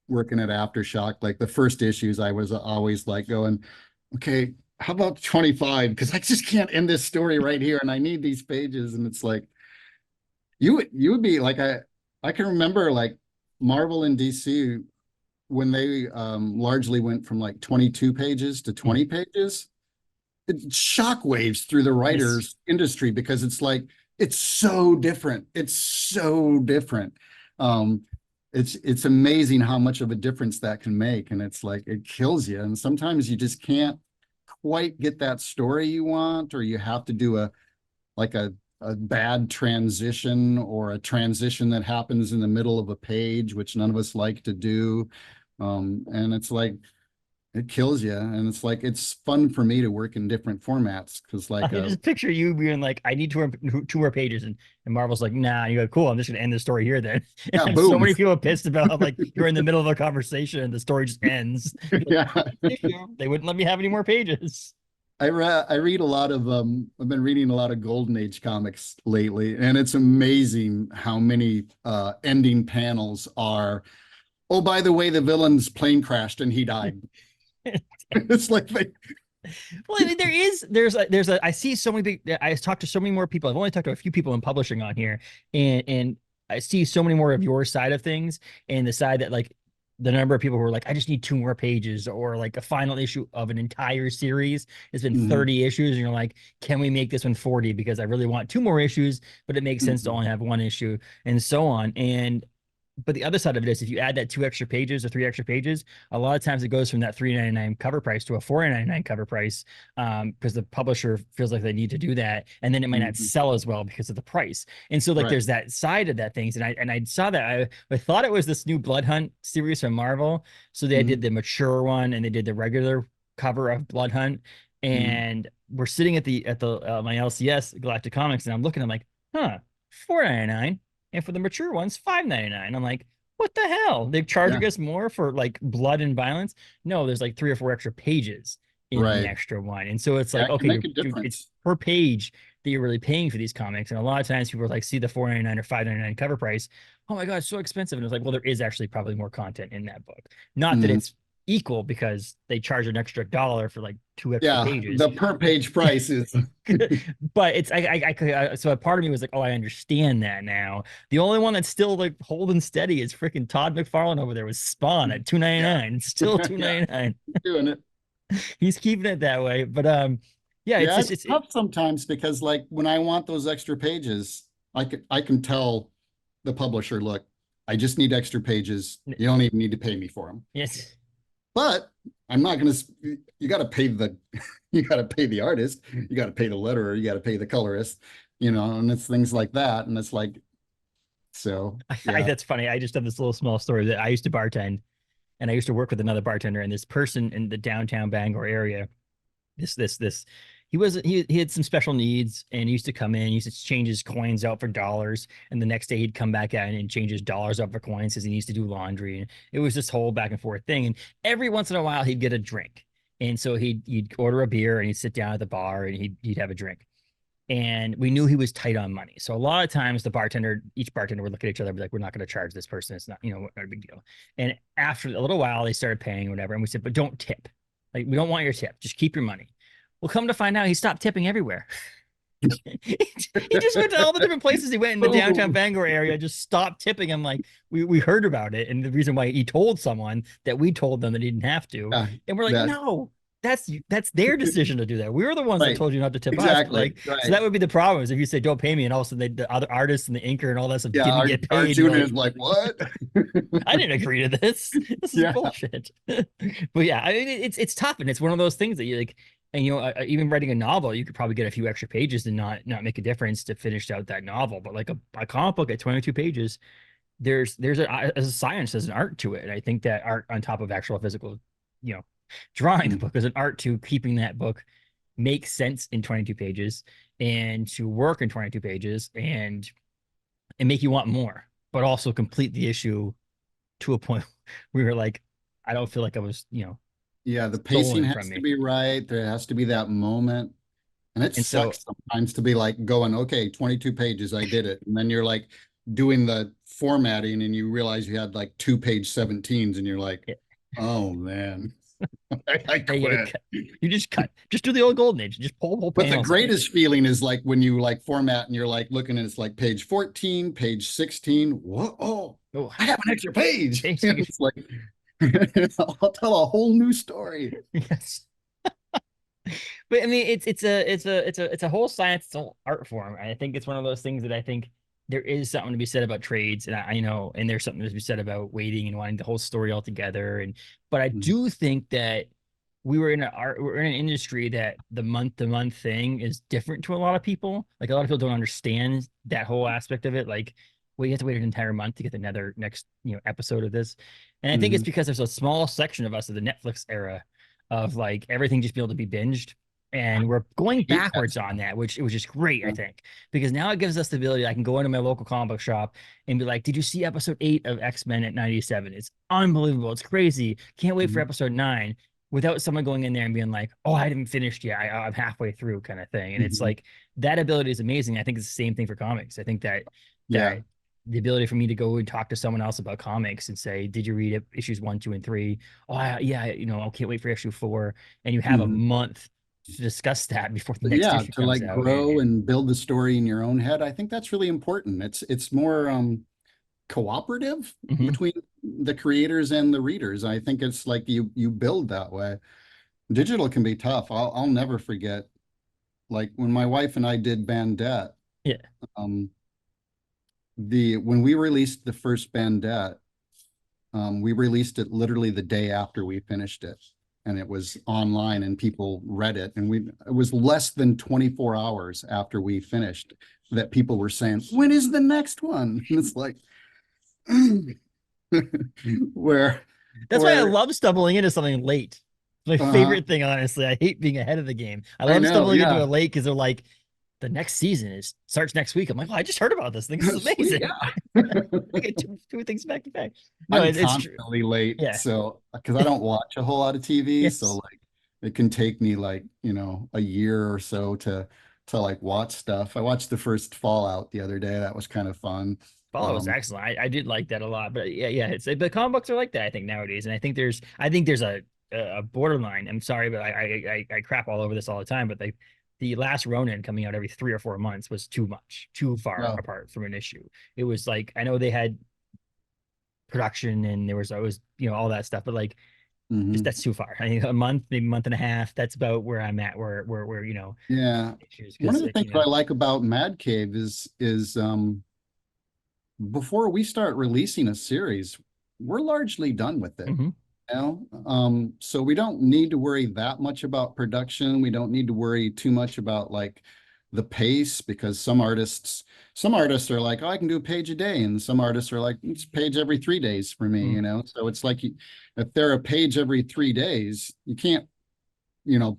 working at Aftershock. Like the first issues, I was always like going, okay, how about 25? Because I just can't end this story right here, and I need these pages. And it's like you would be like, I can remember like Marvel and DC when they largely went from like 22 pages to 20 pages. It shockwaves through the writers industry because it's like it's so different. It's so different. It's amazing how much of a difference that can make, and it's like it kills you. And sometimes you just can't quite get that story you want, or you have to do a bad transition, or a transition that happens in the middle of a page, which none of us like to do. And it's like it kills you. And it's like it's fun for me to work in different formats because like I just picture you being like, I need two more pages, and Marvel's like, nah. And you go, cool, I'm just gonna end the story here then. And boom. So many people pissed about like you're in the middle of a conversation and the story just ends. Yeah. They wouldn't let me have any more pages. I read a lot of I've been reading a lot of Golden Age comics lately, and it's amazing how many ending panels are, oh, by the way, the villain's plane crashed and he died. It's like well, I mean, I see so many I talked to so many more people. I've only talked to a few people in publishing on here, and I see so many more of your side of things, and the side that like the number of people who are like, I just need 2 more pages, or like a final issue of an entire series. It's been 30 issues, and you're like, can we make this one 40? Because I really want 2 more issues, but it makes sense to only have 1 issue, and so on. But the other side of it is, if you add that 2 extra pages or 3 extra pages, a lot of times it goes from that $3.99 cover price to a $4.99 cover price, because the publisher feels like they need to do that, and then it might not sell as well because of the price. And so like there's that side of that things, and I saw that I thought it was this new Blood Hunt series from Marvel, so they did the mature one and they did the regular cover of Blood Hunt, and we're sitting at the my LCS Galactic Comics, and I'm looking, I'm like, huh, $4.99. And for the mature ones, $5.99. I'm like, what the hell? They're charging us more for like blood and violence? No, there's like 3 or 4 extra pages in the extra one. And so it's like, okay, it's per page that you're really paying for these comics. And a lot of times people like see the $4.99 or $5.99 cover price. Oh my God, it's so expensive. And it's like, well, there is actually probably more content in that book. Not that it's equal, because they charge an extra $1 for like 2 extra pages. The per page price is but it's so a part of me was like, oh, I understand that now. The only one that's still like holding steady is freaking Todd McFarlane over there with Spawn at $2.99. Still $2.99. Doing it. He's keeping it that way. But it's tough sometimes, because like when I want those extra pages, I can tell the publisher, look, I just need extra pages. You don't even need to pay me for them. Yes. But I'm not going to, you got to pay the artist, you got to pay the letterer, you got to pay the colorist, and it's things like that. And it's like, so. That's funny. I just have this little small story that I used to bartend, and I used to work with another bartender, and this person in the downtown Bangor area, he had some special needs, and he used to come in, he used to change his coins out for dollars, and the next day he'd come back out and change his dollars out for coins because he needs to do laundry. And it was this whole back and forth thing. And every once in a while he'd get a drink, and so he'd order a beer, and he'd sit down at the bar, and he'd have a drink. And we knew he was tight on money, so a lot of times each bartender would look at each other and be like, we're not going to charge this person, it's not not a big deal. And after a little while they started paying or whatever, and we said, but don't tip, like, we don't want your tip, just keep your money. Well, come to find out, he stopped tipping everywhere. He just went to all the different places he went in the downtown Bangor area, just stopped tipping. I'm like, we heard about it, and the reason why he told someone that we told them that he didn't have to, and we're like, no, that's their decision to do that. We were the ones that told you not to tip us. Like, so that would be the problem, is if you say don't pay me, and all of a sudden the other artists and the inker and all that stuff didn't get paid. Our junior is like, what? I didn't agree to this. This is bullshit. But yeah, I mean, it's tough, and it's one of those things that you like. And even writing a novel, you could probably get a few extra pages and not make a difference to finish out that novel. But like a comic book at 22 pages, there's a science, there's an art to it. And I think that art on top of actual physical, you know, drawing the Mm. book, there's an art to keeping that book make sense in 22 pages and to work in 22 pages and make you want more, but also complete the issue to a point where you're like, I don't feel like I was, Yeah, the pacing stolen from has to me. be right. There has to be that moment. And it And so sucks sometimes to be like going, okay, 22 pages, I did it. And then you're like doing the formatting and you realize you had like 2-page 17s and you're like, yeah, oh man, I now you gotta quit. cut. You just cut. Just do the old golden age. Just pull But the panels out. greatest feeling is like when you like format and you're like looking and it's like page 14, page 16. Whoa, oh, Oh, I have an extra page. page. It's like I'll tell a whole new story. Yes. But I mean, it's a whole science, it's a whole art form. And I think it's one of those things that I think there is something to be said about trades, and I know, and there's something to be said about waiting and wanting the whole story all together. And but I Mhm. do think that we're in an industry that the month to month thing is different to a lot of people. Like a lot of people don't understand that whole aspect of it. Like, well, you have to wait an entire month to get another next episode of this. And I think it's Mhm. because there's a small section of us of the Netflix era of like everything just be able to be binged. And we're going Hate that backwards on stuff. that, which it was just great, I Yeah. think, because now it gives us the ability. I can go into my local comic book shop and be like, "Did you see episode 8 of X-Men at 97? It's unbelievable. It's crazy. Can't wait for Mhm. episode 9." Without someone going in there and being like, "Oh, I haven't finished yet. I'm halfway through," kind of thing. And it's Mhm. like that ability is amazing. I think it's the same thing for comics. I think Yeah. that the ability for me to go and talk to someone else about comics and say, "Did you read issues 1, 2, and 3? Oh, yeah, I can't wait for issue 4." And you have a Mhm. month to discuss that before the But next yeah, issue to comes like out. grow and build the story in your own head, I think that's really important. It's more cooperative Mhm. between the creators and the readers. I think it's like you build that way. Digital can be tough. I'll never forget like when my wife and I did Bandette, Yeah. um the when we released the first Bandette, we released it literally the day after we finished it. And it was online and people read it. And it was less than 24 hours after we finished that people were saying, when is the next one? And it's like, where, That's why I where, love stumbling into something late. My uh, favorite thing, honestly. I hate being ahead of the game. I I love know. stumbling into Yeah. it late because they're like, the next season is starts next week. I'm like, oh, I just heard about this thing. This is Sweet. amazing. Yeah. I get two things back to back. No, I'm it's true. constantly late. Yeah. So, because I don't watch a whole lot of TV. So Yes. like it can take me like, a year or so to like watch stuff. I watched the first Fallout the other day. That was kind of fun. Follow was Um, excellent. I did like that a lot. But yeah. But comic books are like that, I think, nowadays. And I think there's a borderline. I'm sorry, but I crap all over this all the time. But the last Ronin coming out every 3 or 4 months was too much, too far well, apart from an issue. It was like I know they had production and there was always all that stuff, but like just mhm. that's too far. I think a month, maybe a month and a half. That's about where I'm at. Where Yeah. issues One of because the like things I like about Mad Cave is before we start releasing a series, we're largely done with it. mhm. So we don't need to worry that much about production. We don't need to worry too much about like the pace because some artists are like, oh, I can do a page a day, and some artists are like, it's a page every 3 days for me, Mm. So it's like if they're a page every 3 days, you can't,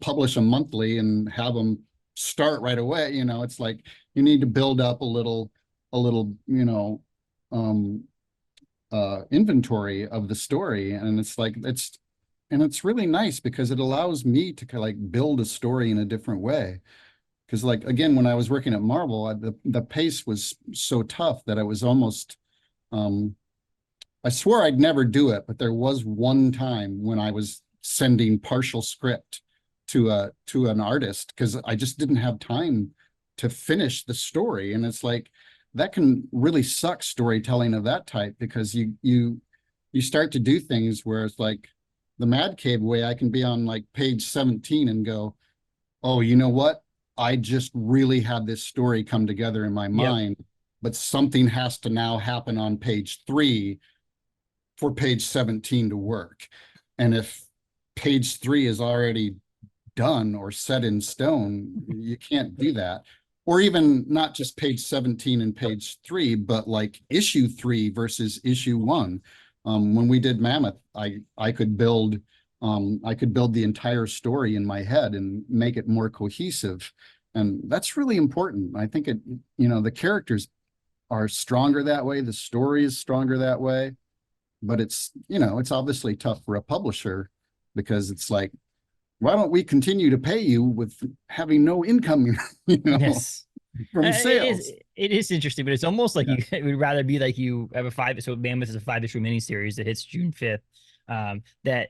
publish them monthly and have them start right away. It's like you need to build up a little, um inventory of the story, and it's really nice because it allows me to kind of like build a story in a different way. Because like again, when I was working at Marvel, the pace was so tough that I was almost um I swore I'd never do it, but there was one time when I was sending partial script to an artist because I just didn't have time to finish the story. And it's like that can really suck storytelling of that type because you start to do things where it's like the Mad Cave way, I can be on like page 17 and go, oh, you know what? I just really had this story come together in my Yep. mind, but something has to now happen on page 3 for page 17 to work. And if page 3 is already done or set in stone, you can't do that. or even not just page 17 and page 3, but like issue 3 versus issue 1. When we did Mammoth, I could build the entire story in my head and make it more cohesive. And that's really important. I think the characters are stronger that way. The story is stronger that way. But it's obviously tough for a publisher, because it's like, why don't we continue to pay you with having no income, Yes. from It sales? is, it is interesting, but it's almost like it would rather be like you have so Mammoth is a 5-issue miniseries that hits June 5th. That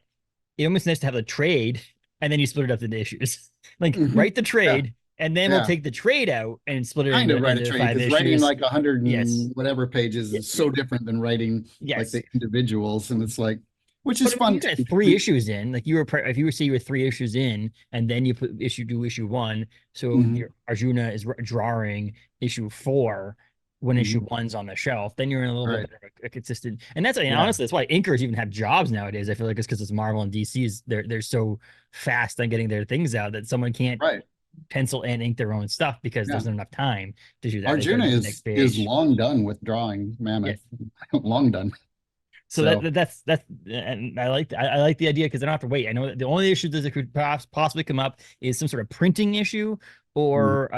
it almost nice to have a trade and then you split it up into issues. Like write the trade and then we'll take the trade out and split it Kind of write a into trade, 5 because issues. writing like 100 Yes. and whatever pages is so different than writing like the individuals, and it's like, which is fun. You got 3 issues in, like if you were 3 issues in, and then you put issue 1, so your Arjuna is drawing issue 4 when issue 1's on the shelf, then you're in a little bit of a consistent. And that's honestly, that's why inkers even have jobs nowadays. I feel like it's because it's Marvel and DC's, they're so fast on getting their things out that someone can't pencil and ink their own stuff because there's not enough time to do that. Arjuna is long done with drawing Mammoth. Long done. So that's and I like the idea, because I don't have to wait. I know that the only issue that could possibly come up is some sort of printing issue, or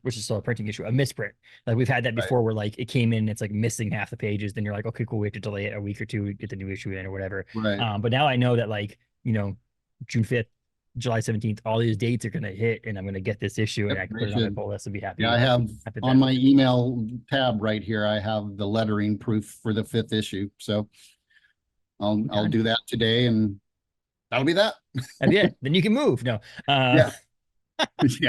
which is still a printing issue, a misprint. Like we've had that before, where like it came in, it's like missing half the pages. Then you're like, okay, cool, we have to delay it a week or two, get the new issue in or whatever. But now I know that, like, June 5th, July 17th, all these dates are going to hit, and I'm going to get this issue, and I can put it on my pull list and be happy. Yeah, I have on my email tab right here, I have the lettering proof for the 5th issue. So I'll do that today, and that'll be that. Yeah, then you can move. No. Yeah. But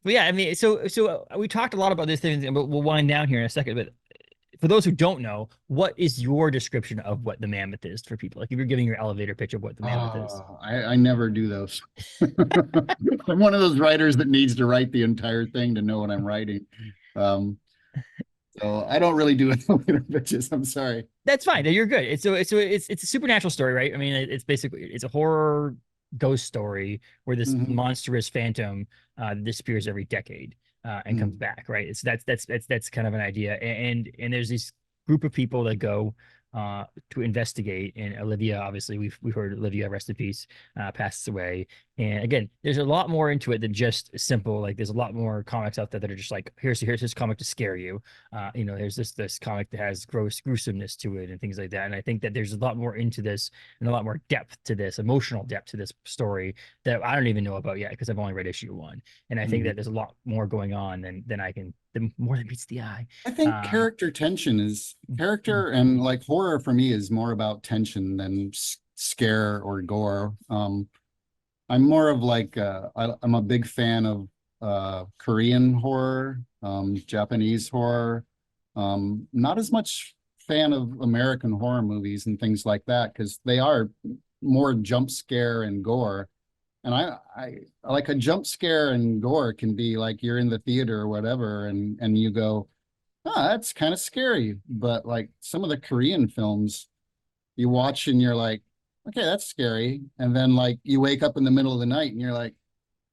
yeah, I mean, so we talked a lot about these things, and we'll wind down here in a second. But for those who don't know, what is your description of what the Mammoth is for people? Like if you're giving your elevator pitch of what the Mammoth is. I never do those. I'm one of those writers that needs to write the entire thing to know what I'm writing. So I don't really do elevator pitches. I'm sorry. That's fine. You're good. It's a supernatural story, right? I mean, it's a horror ghost story where this monstrous phantom disappears every decade and comes back, right? So that's kind of an idea. And there's this group of people that go to investigate, and Olivia, obviously we've heard Olivia, rest in peace, passes away. And again, there's a lot more into it than just simple, like there's a lot more comics out there that are just like, here's this comic to scare you. There's this comic that has gruesomeness to it and things like that. And I think that there's a lot more into this and a lot more depth to this, emotional depth to this story that I don't even know about yet, because I've only read issue 1. And I think that there's a lot more going on than more than meets the eye. I think character tension is and like horror for me is more about tension than scare or gore. I'm more of like I'm a big fan of Korean horror, Japanese horror. Not as much fan of American horror movies and things like that, because they are more jump scare and gore. And I like a jump scare and gore can be like you're in the theater or whatever, and you go, oh, that's kind of scary. But like some of the Korean films you watch and you're like, okay, that's scary. And then like you wake up in the middle of the night and you're like,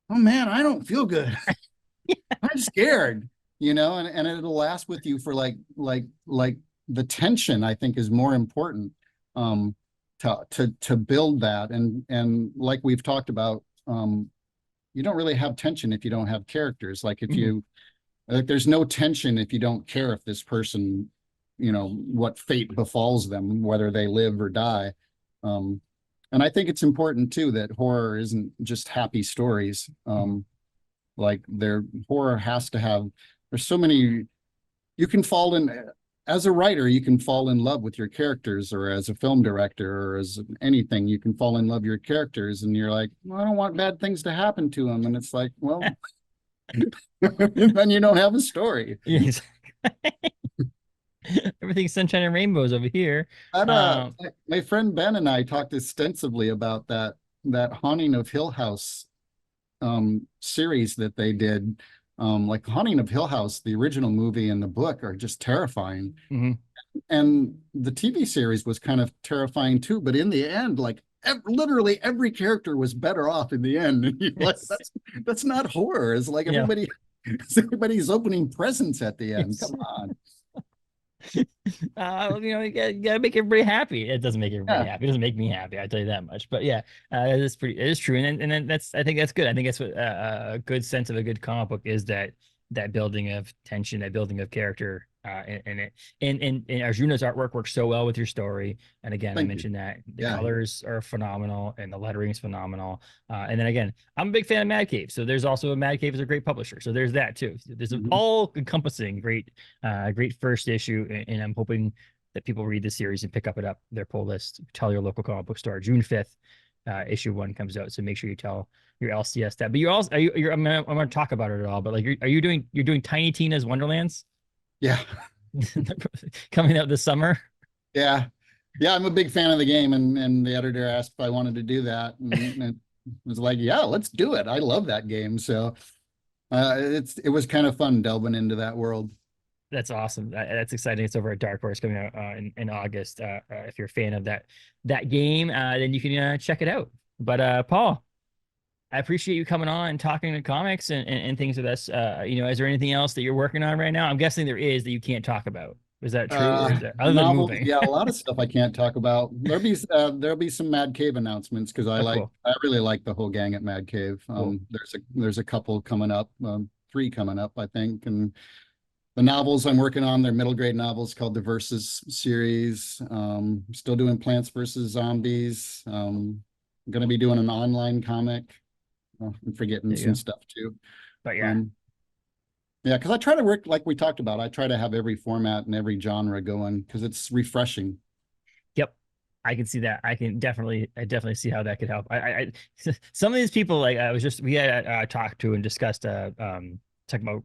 oh man, I don't feel good. I'm scared, and it'll last with you for like the tension, I think, is more important to build that. And like we've talked about, you don't really have tension if you don't have characters. Like if you like, there's no tension if you don't care if this person, what fate befalls them, whether they live or die. And I think it's important too that horror isn't just happy stories. Like horror has to have, there's so many, you can fall in, as a writer, you can fall in love with your characters, or as a film director, or as anything, you can fall in love with your characters, and you're like, well, I don't want bad things to happen to them. And it's like, well, then you don't have a story. Yes. Everything's sunshine and rainbows over here. My friend Ben and I talked extensively about that Haunting of Hill House series that they did. Like Haunting of Hill House, the original movie and the book are just terrifying. And the TV series was kind of terrifying too. But in the end, like literally every character was better off in the end. And like, that's not horror. It's like everybody's opening presents at the end. Come on. You gotta make everybody happy. It doesn't make everybody happy. It doesn't make me happy. I tell you that much. But yeah, it is true. And then I think that's good. I think that's what a good sense of a good comic book is, that building of tension, that building of character. And Arjuna's artwork works so well with your story. And again, I mentioned that the colors are phenomenal and the lettering is phenomenal. And then again, I'm a big fan of Mad Cave. So there's also Mad Cave is a great publisher. So there's that too. There's an all encompassing great first issue. And I'm hoping that people read the series and pick up their pull list. Tell your local comic book store. June 5th, issue 1 comes out. So make sure you tell your LCS that. But you're also, I'm going to talk about it at all. But like, you're doing Tiny Tina's Wonderlands? Yeah. Coming out this summer. Yeah. I'm a big fan of the game, and the editor asked if I wanted to do that, and it was like, yeah, let's do it. I love that game. So it was kind of fun delving into that world. That's awesome. That's exciting. It's over at Dark Horse, coming out in August. If you're a fan of that game, then you can check it out. But Paul, I appreciate you coming on and talking to comics and things with us. Is there anything else that you're working on right now? I'm guessing there is that you can't talk about. Is that true? Other than moving? Yeah, a lot of stuff I can't talk about. There'll be some Mad Cave announcements, because I really like the whole gang at Mad Cave. Cool. There's a couple coming up, 3 coming up, I think, and the novels I'm working on, they're middle grade novels called the Versus series. Still doing Plants vs. Zombies. I'm going to be doing an online comic. I'm forgetting some stuff too. But yeah. Because I try to work, like we talked about, I try to have every format and every genre going, because it's refreshing. Yep. I can see that. I definitely see how that could help. I some of these people, like we had talked to and discussed talking about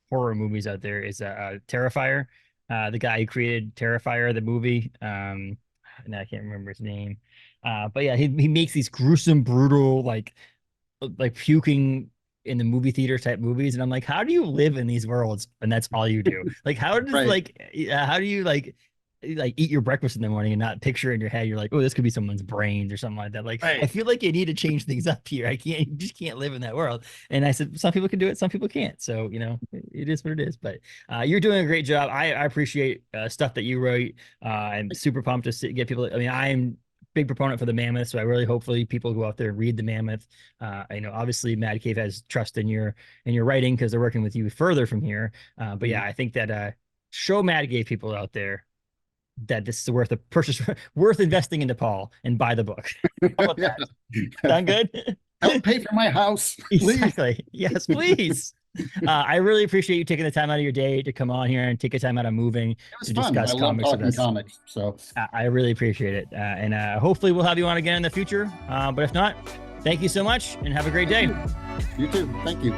horror movies out there, is Terrifier, the guy who created Terrifier, the movie. And I can't remember his name. But yeah, he makes these gruesome, brutal, like puking in the movie theater type movies, and I'm like, how do you live in these worlds and that's all you do? Like, how does how do you eat your breakfast in the morning and not picture in your head, you're like, oh, this could be someone's brains or something like that? Like, I feel like you need to change things up here. You just can't live in that world. And I said, some people can do it, some people can't. So it is what it is. But you're doing a great job. I appreciate stuff that you wrote. I'm super pumped to get people. I mean, I'm big proponent for the Mammoth, so I really hopefully people go out there and read the Mammoth. Obviously Mad Cave has trust in your writing, because they're working with you further from here. But yeah, I think that show Mad Cave people out there that this is worth a purchase, worth investing into Paul, and buy the book. How about that? Sound good? Help pay for my house, please. Exactly. Yes, please. I really appreciate you taking the time out of your day to come on here and take a time out of moving to discuss comics with us. Comics, so I really appreciate it. And hopefully we'll have you on again in the future. But if not, thank you so much and have a great day. You too. Thank you.